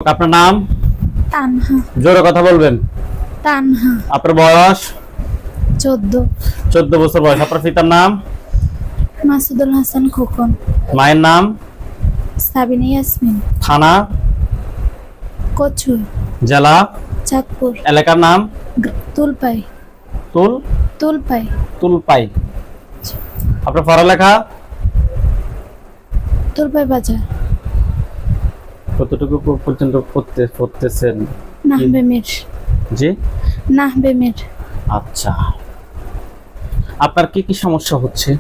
আপনার নাম? তানহা। জোরে কথা বলবেন। তানহা। আপনার বয়স? 14। 14 বছর বয়স। আপনার পিতার নাম? মাসুদুল হাসান খোকন। মায়ের নাম? সাবিনা ইয়াসমিন। থানা? কচু। জেলা? চাঁদপুর। এলাকার নাম? তুলপাই। তুলপাই। তুলপাই। আপনার পড়ালেখা? তুলপাই বাজার। কতটুকু পর্যন্ত পড়তেছেন? নাহবেমের। জি, নাহবেমের। আচ্ছা। আপনার কি কি সমস্যা হচ্ছে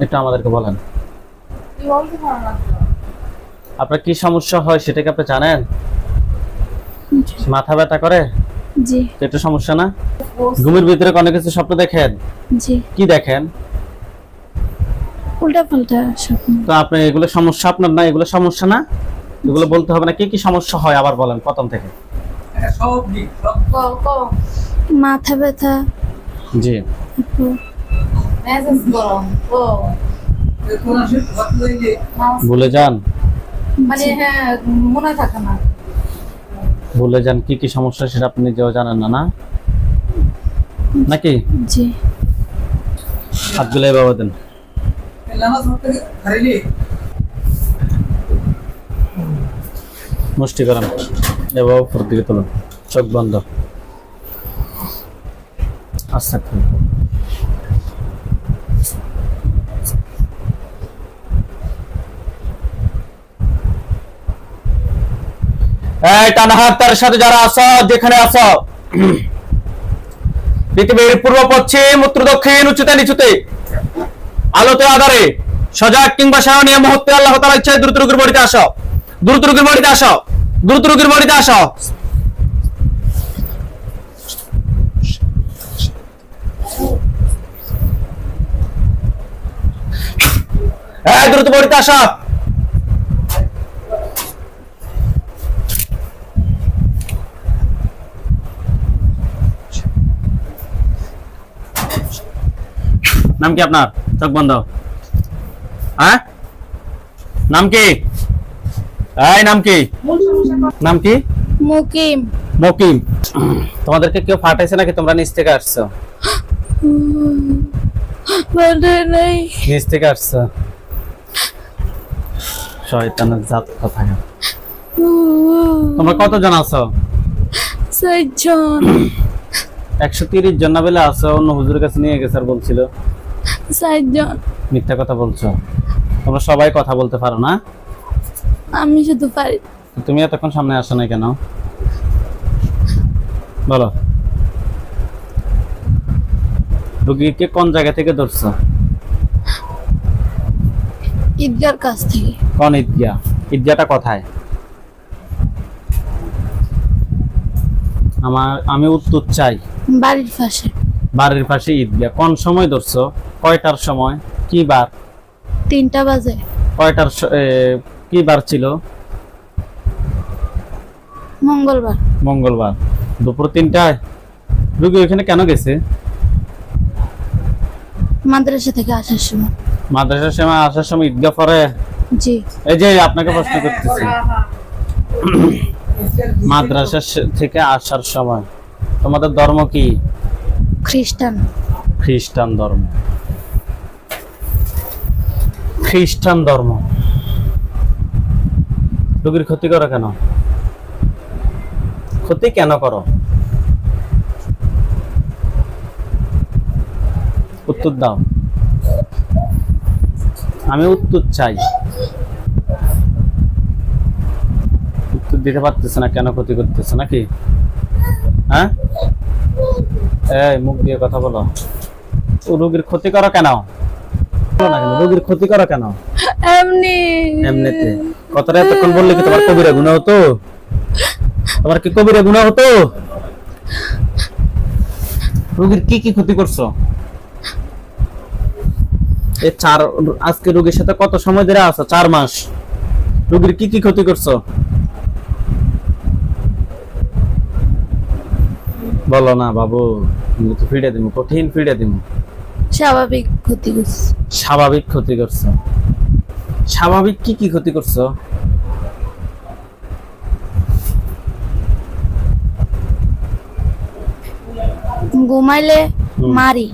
এটা আমাদেরকে বলেন। আপনার কি সমস্যা হয় সেটা কি আপনি জানেন? মাথা ব্যথা করে? জি। এটা সমস্যা না? ঘুমের ভিতরে অনেক কিছু স্বপ্ন দেখেন? জি। কি দেখেন? উল্টা পাল্টা স্বপ্ন। তো আপনি এগুলো সমস্যা আপনার না, এগুলো সমস্যা না, এগুলো বলতে হবে না। কি কি সমস্যা হয় আবার বলেন প্রথম থেকে। মাথা ব্যথা। জি। ভুলে যান, মনে থাকে না। ভুলে যান কি কি সমস্যা সেটা আপনি নিজেও জানেন না, না নাকি? জি। হাতগুলো এভাবে দেন। মুষ্টি করেন, এভাবে উপর দিকে তুলুন, চোখ বন্ধ। আচ্ছা, এই তানহার সাথে যারা আছো, যেখানে আছো, পৃথিবীর পূর্ব পশ্চিম উত্তর দক্ষিণ উচ্চতে নিচুতে আলোতে আধারে সজাগ কিংবা সায়নীয় মুহূর্তে আল্লাহ তাআলার ইচ্ছায় দ্রুত রোগীর বাড়িতে আসো, দ্রুত রোগীর বাড়িতে আসো, দ্রুত রোগীর বাড়িতে আসো। এই দ্রুত বাড়িতে আসো। নাম কি আপনার? চোখ বন্ধ। হ্যাঁ, নাম কি? এই নাম কি? নাম কি? মুকিম। মকিম। তোমাদেরকে কেউ ফাটাইছে নাকি তোমরা নিচ থেকে আসছো? নিচ থেকে আসছো। শয়তানের জাত কথা। তোমরা কতজন আছো? 6 জন। 130 জন না বেলা আছো? অন্য হুজুরের কাছে নিয়ে গেছে আর বলছিল 4 জন। মিথ্যা কথা বলছো। তোমরা সবাই কথা বলতে পারো না? আমি শুধু পারি। তুমি এতক্ষণ সামনে আসো না কেন বলো? রোগীকে কোন জায়গা থেকে ধরছো? ঈদগার কাছ থেকে। কোন ঈদগাহ? ঈদগাহটা কোথায়? আমি উত্তর চাই। বাড়ির পাশে। বাড়ির পাশে ঈদগাহ। কোন সময় ধরছো? কয়টার সময়? কি বার? 3টা বাজে। কয়টার কি বার ছিল? মঙ্গলবার। মঙ্গলবার। দুপুর 3টায়। রোগী ওখানে কেন গেছে? মাদ্রাসা থেকে আসার সময়। মাদ্রাসার সময় আসার সময় ঈদগাহ পরে? জি। এই যে আপনাকে প্রশ্ন করতেছি, মাদ্রাসা থেকে আসার সময় তোমাদের ধর্ম কি? খ্রিস্টান। খ্রিস্টান ধর্ম। খ্রিস্টান ধর্ম। রোগীর ক্ষতি করো কেন? ক্ষতি কেন করো? উত্তর দাও। আমি উত্তর চাই। উত্তর দিতে পারতেছে না কেন? ক্ষতি করতেছে নাকি? হ্যাঁ, এই মুখ দিয়ে কথা বলো। রোগীর ক্ষতি করো কেন? রোগীর ক্ষতি করো কেন? এমনি। এমনিতে কথাটা এতক্ষণ বললে কি তোমার কবিরা গুনাহ হতো? তোমার কি কবিরা গুনাহ হতো? রোগীর কি কি ক্ষতি করছো? এই আজকে রোগীর সাথে কত সময় ধরে আছো? 4 মাস। রোগীর কি কি ক্ষতি করছো বলো না বাবু। ফিরে দিব, কঠিন ফিরে দিব। স্বাভাবিক ক্ষতি করছে। স্বাভাবিক ক্ষতি করছো। স্বাভাবিক কি কি ক্ষতি করছো? ঘুমাইলে মারি।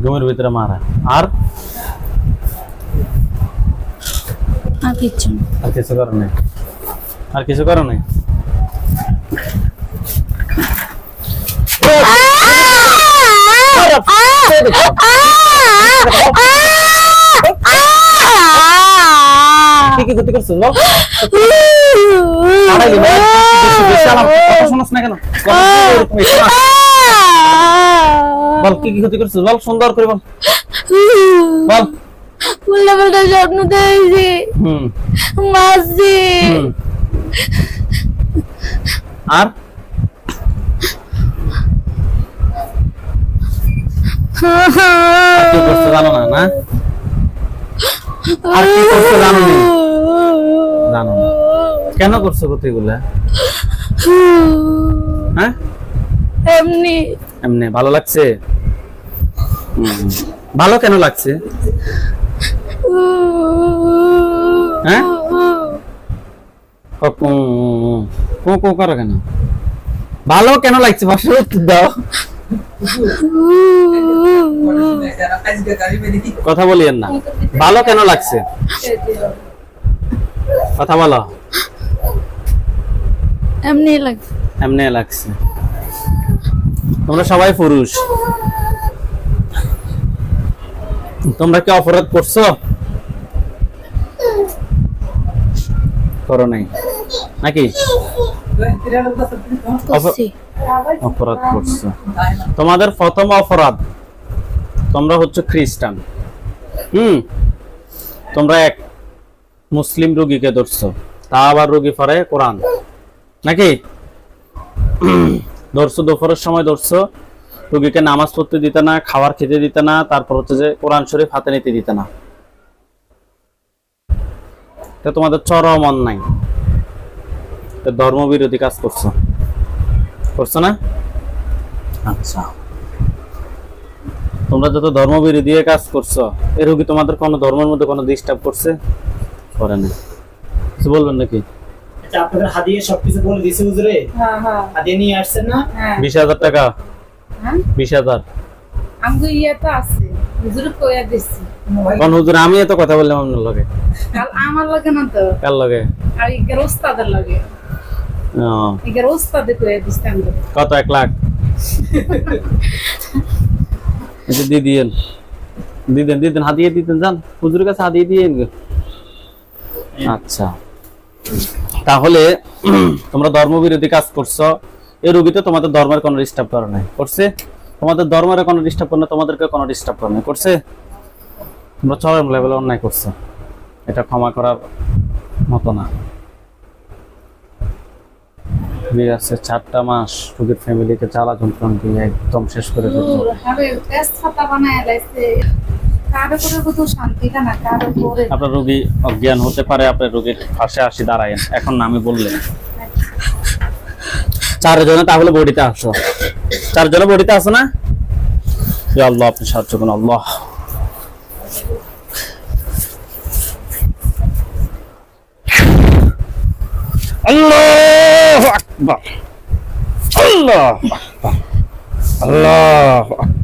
ঘুমের ভিতরে মারা। আর আর কিচ্ছু না। আর কিছু করো নাই? আর কিছু করো নাই? কি কি ক্ষতি করছিস বল? আড়াই বল। বেশি আলাপ কথা শুনছ না কেন? বল কি কি ক্ষতি করছিস বল, সুন্দর করে বল। বল। উল্টা পাল্টা স্বপ্ন দেখছি, মারছি। আর কি করছো জানো না? না আর কি করছো জানো না? জানো না। কেন করছো ক্ষতিগুলা? হ্যাঁ এমনি এমনি ভালো লাগছে? ভালো কেন লাগছে? হ্যাঁ করো কেন? ভালো কেন লাগছে? ভাষার উত্তর দাও। কথা বলিয়েন না। ভালো কেন লাগছে? কথা বলো। এমনি লাগে। এমনি লাগছে। তোমরা সবাই পুরুষ, তোমরা কি অপরাধ করছো? করো নাই নাকি? করছি। অপরাধ করছো। তোমাদের প্রথম অপরাধ, তোমরা হচ্ছে খ্রিস্টান। তোমরা এক মুসলিম রোগীকে ধরছো, তা আবার রোগী পড়ে কোরআন নাকি? ধরছো, দুপুরের সময় ধরছো, রোগীকে নামাজ পড়তে দিতে না, খাবার খেতে দিতে না, তারপর হচ্ছে যে কোরআন শরীফ হাতে নিতে দিতে না। এটা তোমাদের চরম অন্যায়, ধর্মবিরোধী কাজ করছো, করছো না? আচ্ছা, তোমরা যত ধর্মবিরোধী কাজ করছো, এই রোগী তোমাদের কোনো ধর্মের মধ্যে কোনো ডিস্টার্ব করছে? করে না। কিছু বলবেন নাকি? আপনাদের হাদিয়ে সবকিছু বলে দিয়েছে হুজুরে। হাদিয়ে নিয়ে আসছেন না? 20,000 টাকা। 20,000 আমগো ইয়া তো আছে হুজুর কইয়া দিছি। কোন হুজুর? আমি এত কথা বললাম আপনার লগে? কাল আমার লাগে না তো, কার লগে? আর ইগের ওস্তাদের লাগে। ইগের ওস্তাদে কইয়া দিছেন। কত? 1 লাখ? এটা দিয়ে দিয়েন, দিদেন হাদিয়ে দিতেন, যান হুজুরের কাছে হাদিয়ে দিয়েন। আচ্ছা, তাহলে তোমরা ধর্মবিরোধী কাজ করছো। এই রোগী তো তোমাদের ধর্মের কোনো ডিস্টার্ব করে নাই, করছে? তোমাদের ধর্মের কোনো ডিস্টার্ব করে না, তোমাদেরকে কোনো ডিস্টার্ব করে নাই, করছে? তোমরা চরম লেভেলে অন্যায় করছো, এটা ক্ষমা করার মতো না। আছে 4টা মাস রোগীর ফ্যামিলিকে জ্বালা যন্ত্রণা দিয়ে একদম শেষ করে দিয়েছে। আরে টেস্ট খাতা বানায় লাইছে। কারো করে কত শান্তি না, কারো করে। আপনার রোগী অজ্ঞান হতে পারে, আপনার রোগীর পাশে আসি দাঁড়ায়েন। এখন না আমি বললে 4 জনে তাহলে বডিতে আসো। 4 জনে বডিতে আসো না? ইয়া আল্লাহ, আপনি সাহায্য করুন আল্লাহ। আল্লাহু আকবার, আল্লাহু আকবার, আল্লাহু আকবার।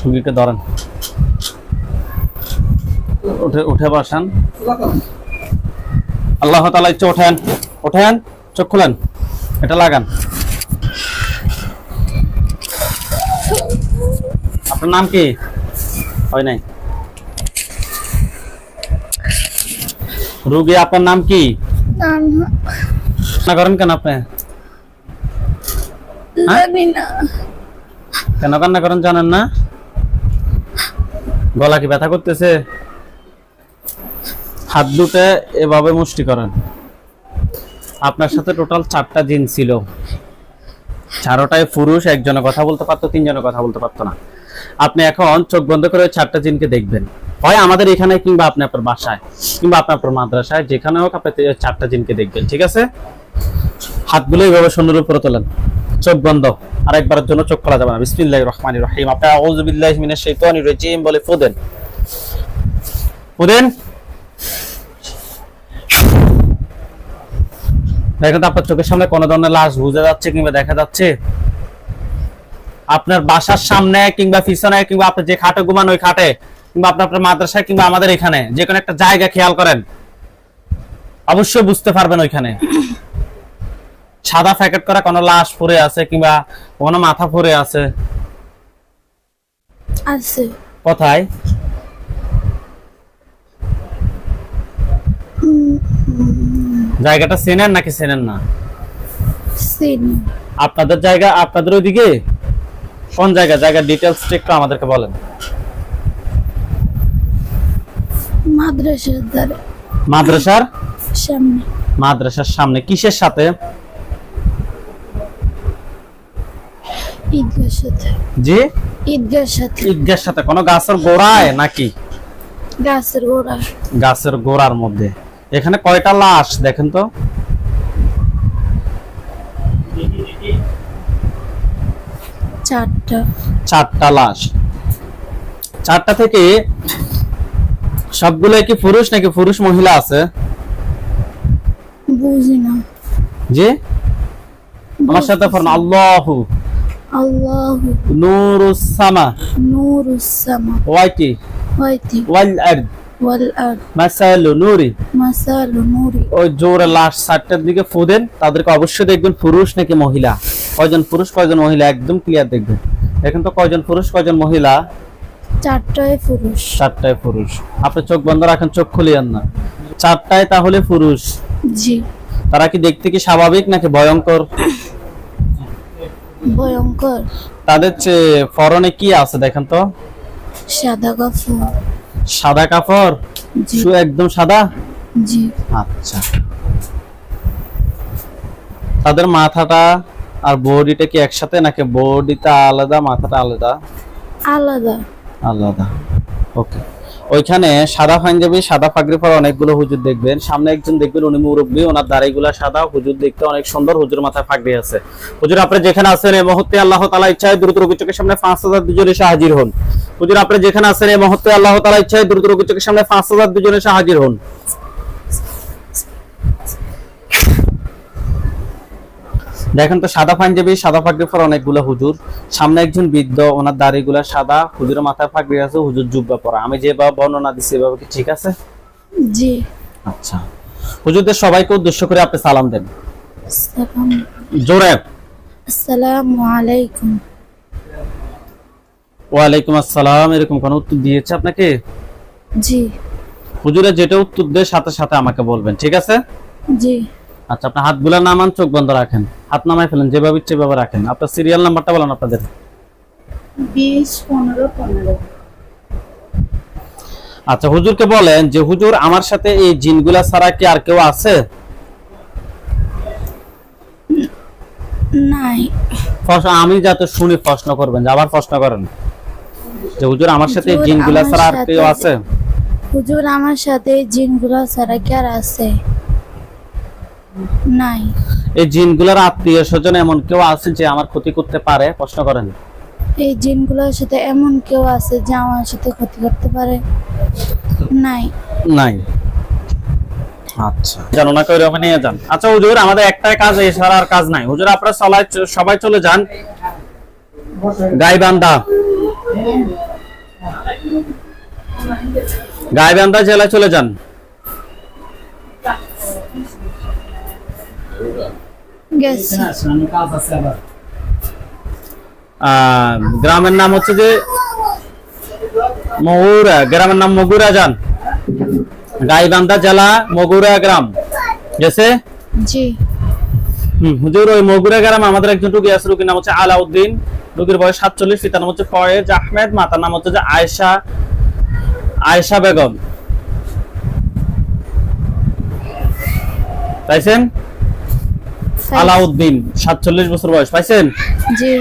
সুগীকে ধরেন, উঠে বসান। আল্লাহ তাআলা ইচ্ছে ওঠেন, ওঠেন, চোখ খুলেন, এটা লাগান। আপনার নাম কি? হয় নাই রোগী, আপনার নাম কি? না করেন কেন আপনি? জানি না। কেন কান্না করেন জানেন না? গলা কি ব্যথা করতেছে? হাত দুটো এভাবে মুষ্টি করেন। আপনার সাথে টোটাল 4টা জিন ছিল, 4টাই পুরুষ। একজনে কথা বলতে পারতো, 3 জনে কথা বলতে পারতো না। আপনি এখন চোখ বন্ধ করে 4টা জিনকে দেখবেন, হয় আমাদের এখানে, কিংবা আপনি আপনার বাসায়, কিংবা আপনার মাদ্রাসায়, যেখানে হোক আপনি 4টা জিনকে দেখবেন। ঠিক আছে? হাতগুলো এইভাবে শূন্যের উপরে তোলেন। চোখ বন্ধ, আরেকবারের জন্য চোখ খোলা যাবে না। বিসমিল্লাহির রহমানির রহিম। আপনি আউযু বিল্লাহি মিনাশ শাইতানির রাজিম বলে ফু দেন। দেখেন তো আপনার চোখের সামনে কোন ধরনের লাশ বোঝা যাচ্ছে কিংবা দেখা যাচ্ছে? আপনার বাসার সামনে কিংবা পিছনে কিংবা আপনি যে খাটে ঘুমান ওই খাটে কিংবা আপনার মাদ্রাসায় কিংবা আমাদের এখানে যে কোনো একটা জায়গা খেয়াল করেন, অবশ্যই বুঝতে পারবেন ওইখানে সাদা প্যাকেট করা কোনো লাশ পড়ে আছে কিংবা কোনো মাথা পড়ে আছে। আছে। কোথায়? জায়গাটা চেনেন নাকি চেনেন না? চিনি। আপনাদের জায়গা, আপনাদের ওইদিকে কোন জায়গা? জায়গার ডিটেইলস একটু আমাদেরকে বলেন। মাদ্রাসার ধারে। মাদ্রাসার সামনে। মাদ্রাসার সামনে কিসের সাথে? ঈদগার সাথে। জি, ঈদগার সাথে। ঈদগার সাথে। কোন গাছের গোড়ায় নাকি? গাছের গোড়া। গাছের গোড়ার মধ্যে। এখানে কয়টা লাশ দেখেন তো? চারটা। চারটা লাশ। চারটা থেকে সবগুলো কি পুরুষ নাকি পুরুষ মহিলা আছে? বুঝি না। জি, আমার সাথে পড়ুন। আল্লাহু আল্লাহু নূরুস সামা নূরুস সামা ওয়াইতি ওয়াইতি ওয়াল আরদ ওয়াল আরদ মাসালু নূরি। মাসালু নূরি। ওই জোরে লাশ চারটার দিকে ফু দেন, তাদেরকে অবশ্যই দেখবেন পুরুষ নাকি মহিলা, কয়জন পুরুষ কয়জন মহিলা একদম ক্লিয়ার দেখবেন। এখন তো কয়জন পুরুষ কয়জন মহিলা? চারটায় পুরুষ। চারটায় পুরুষ। আপনি চোখ বন্ধ রাখেন, চোখ খুলিয়েন না। চারটায় তাহলে পুরুষ। জি। তারা কি দেখতে কি স্বাভাবিক নাকি ভয়ঙ্কর? ভয়ঙ্কর। তাদের পরনে কি আছে দেখেন তো? সাদা কাপড়। সাদা কাপড়। জি। একদম সাদা। জি। আচ্ছা, তাদের মাথাটা আর বডিটা কি একসাথে নাকি বডিটা আলাদা মাথাটা আলাদা? আলাদা। আলাদা। ওকে। ওইখানে সাদা পাঞ্জাবি সাদা পাগড়ি পরা অনেকগুলো হুজুর দেখবেন। সামনে একজন দেখবেন উনি মুরব্বী, ওনার দাড়িগুলা সাদা, হুজুর দেখতে অনেক সুন্দর, হুজুর মাথায় পাগড়ি আছে। হুজুর আপনি যেখানে আছেন এই মুহূর্তে আল্লাহ তাআলা ইচ্ছায় দ্রুত রোগীর চোখের সামনে 5000 দুজনে এসে হাজির হন। হুজুর আপনি যেখানে আছেন এই মুহূর্তে আল্লাহ তাআলা ইচ্ছায় দ্রুত রোগীর চোখের সামনে 5000 দুজনে এসে হাজির হন। দেখেন তো সাদা পাঞ্জাবি সাদা পাগড়ি পরা অনেকগুলো হুজুর। সামনে একজন বৃদ্ধ, ওনার দাড়িগুলা সাদা, হুজুরের মাথায় পাগড়ি আছে, হুজুর জুব্বা পরা। আমি যেভাবে বর্ণনা দিচ্ছি এভাবে কি ঠিক আছে? জি। আচ্ছা, হুজুরদের সবাইকে উদ্দেশ্য করে আপনি সালাম দেন। সালাম। জোরে। আসসালামু আলাইকুম। ওয়ালাইকুম আসসালাম। এরকম কোন উত্তর দিয়েছে আপনাকে? জি। হুজুরে যেটা উত্তর দেয় সাথে সাথে আমাকে বলবেন, ঠিক আছে? জি। আচ্ছা, আপনার হাতগুলা নামান, চোখ বন্ধ রাখেন, হাত নামায় ফেলেন, যেভাবে ইচ্ছে সেভাবে রাখেন। আপনার সিরিয়াল নাম্বারটা বলেন আপনাদের। 20-15-15। আচ্ছা, হুজুরকে বলেন যে হুজুর আমার সাথে এই জিনগুলা ছাড়া কি আর কেউ আছে? নাই। আমি যাতে শুনি প্রশ্ন করবেন, যে আবার প্রশ্ন করেন যে হুজুর আমার সাথে এই জিনগুলা ছাড়া আর কেউ আছে? হুজুর আমার সাথে এই জিনগুলা ছাড়া কি আর আছে? নাই। এই জিনগুলার আত্মীয় স্বজন এমন কেউ আছে যে আমার ক্ষতি করতে পারে? প্রশ্ন করেন। এই জিনগুলোর সাথে এমন কেউ আছে যে আমার সাথে ক্ষতি করতে পারে? নাই। নাই। আচ্ছা, জানো না কই রকম নিয়ে যান। আচ্ছা হুজুর, আমাদের একটাই কাজ, এছাড়া আর কাজ নাই। হুজুর আপনারা সবাই চলে যান গাইবান্ধা। গাইবান্ধা জেলায় চলে যান। গেছি। কাজ আছে আবার। গ্রামের নাম হচ্ছে যে মগুরা, গ্রামের নাম মগুরা। যান গাইবান্ধা জেলা মগুরা গ্রাম গেছে? জি। হুজুর ওই মগুরা গ্রামে আমাদের একজন রোগী আছে, রোগীর নাম হচ্ছে আলাউদ্দিন, রোগীর বয়স 47, পিতার নাম হচ্ছে ফয়েজ আহমেদ, মাতার নাম হচ্ছে যে আয়েশা বেগম। পাইছেন? আলাউদ্দিন 47 বছর বয়স, পাইছেন? জি।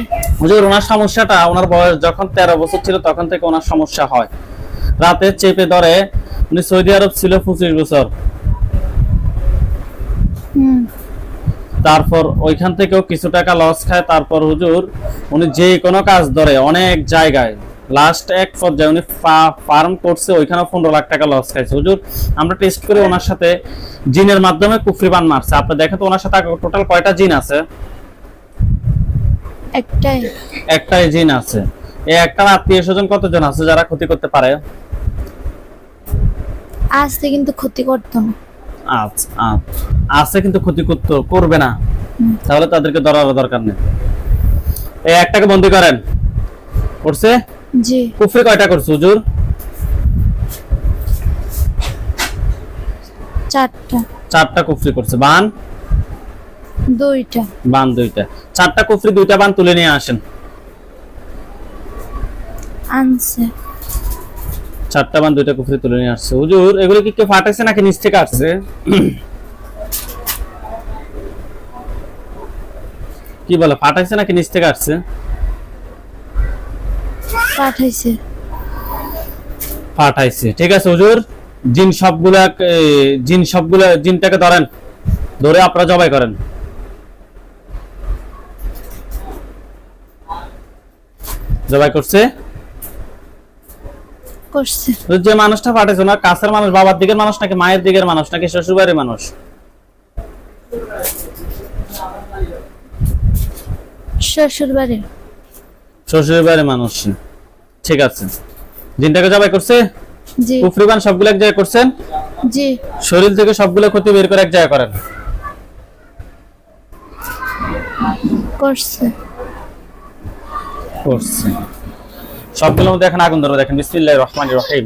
হুজুর ওনার সমস্যাটা, ওনার বয়স যখন 13 বছর ছিল তখন থেকে ওনার সমস্যা হয়, রাতে চেপে ধরে। উনি সৌদি আরব ছিল 25 বছর। তারপর ওইখান থেকেও কিছু টাকা লস খায়। তারপর হুজুর উনি যে কোনো কাজ ধরে অনেক জায়গায়, লাস্ট এক পর্যায়ে উনি ফার্ম করছে, ওইখানে 15 লাখ টাকা লস খাইছে। হুজুর আমরা টেস্ট করে ওনার সাথে জিনের মাধ্যমে কুফরি বান মারছে। আপনি দেখেন তো ওনার সাথে টোটাল কয়টা জিন আছে? একটাই জিন আছে। এই একটা আত্মীয় স্বজন কতজন আছে যারা ক্ষতি করতে পারে? আসতে কিন্তু ক্ষতি করতো না। আচ্ছা আছে কিন্তু ক্ষতি করবে না, তাহলে তাদেরকে ধরার দরকার নেই। এই একটাকে বন্দী করেন। করছে? জি। কুফরি কয়টা করছে হুজুর? 4টা কুফরি করছে। বান 2টা। বান 2টা। 4টা কুফরি 2টা বান তুলে নিয়ে আসেন। আনছে 4টা বান 2টা কুফরি তুলে নিয়ে আসছে। হুজুর এগুলো কি কেউ ফাটাইছে নাকি নিচ থেকে আসছে? কি বলে, ফাটাইছে নাকি নিচ থেকে আসছে? ফাটাইছে। ঠিক আছে হুজুর, জিন সবগুলা জিনটাকে ধরেন, ধরে আপনারা জবাই করেন। জবাই করছে? যে মানুষটা ফাটাইছে না কাছের মানুষ, বাবার দিকের মানুষ নাকি মায়ের দিকের মানুষ নাকি শ্বশুরবাড়ির মানুষ? শ্বশুরবাড়ির মানুষ। ঠিক আছে, জিনটাকে জবাই করছে? জি। কুফরিবান সবগুলো এক জায়গায় করছেন? জি। শরীর থেকে সবগুলো ক্ষতি বের করে এক জায়গায় করেন। করছে। সবগুলোর মধ্যে এখন আগুন ধরে দেখেন। বিসমিল্লাহির রহমানির রহিম।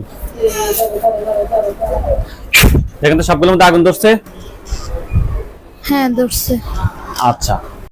দেখেন তো সবগুলোর মধ্যে আগুন ধরছে? হ্যাঁ ধরছে। আচ্ছা